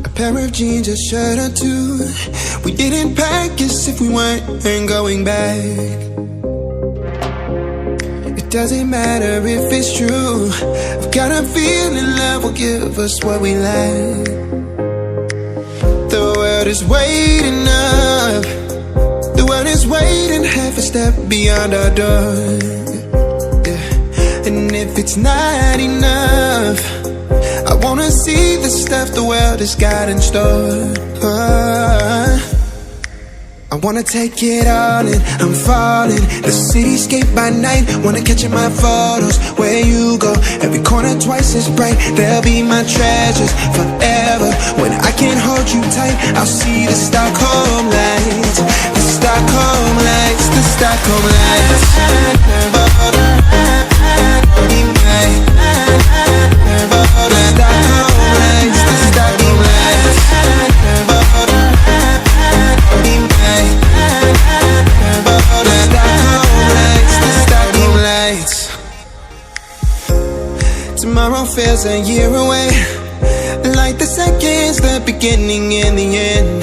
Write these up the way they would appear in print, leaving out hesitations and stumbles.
A pair of jeans, a shirt or two. We didn't pack as if we weren't going back. It doesn't matter if it's true. I've got a feeling love will give us what we lack. The world is waiting up. The world is waiting half a step beyond our door. Yeah. And if it's not enough, I wanna see the stuff the world has got in store. I wanna take it all in, I'm falling. The cityscape by night, wanna catch in my photos. Where you go, every corner twice as bright. They'll be my treasures forever. When I can't hold you tight, I'll see the Stockholm lights. The Stockholm lights, the Stockholm lights. Tomorrow feels a year away, like the seconds, the beginning and the end.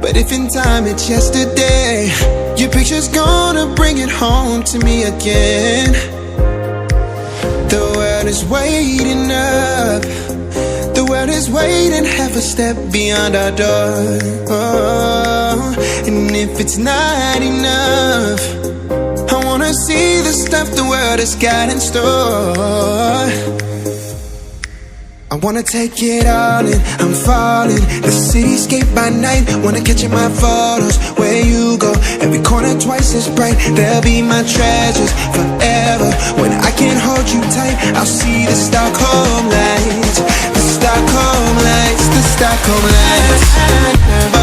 But if in time it's yesterday, your picture's gonna bring it home to me again. The world is waiting up. The world is waiting half a step beyond our door. And if it's not enough, I wanna see the stuff the world has got in store. I wanna take it all in, I'm falling. The cityscape by night, wanna catch in my photos. Where you go, every corner twice as bright. They'll be my treasures forever. When I can't hold you tight, I'll see the Stockholm lights. The Stockholm lights, the Stockholm lights.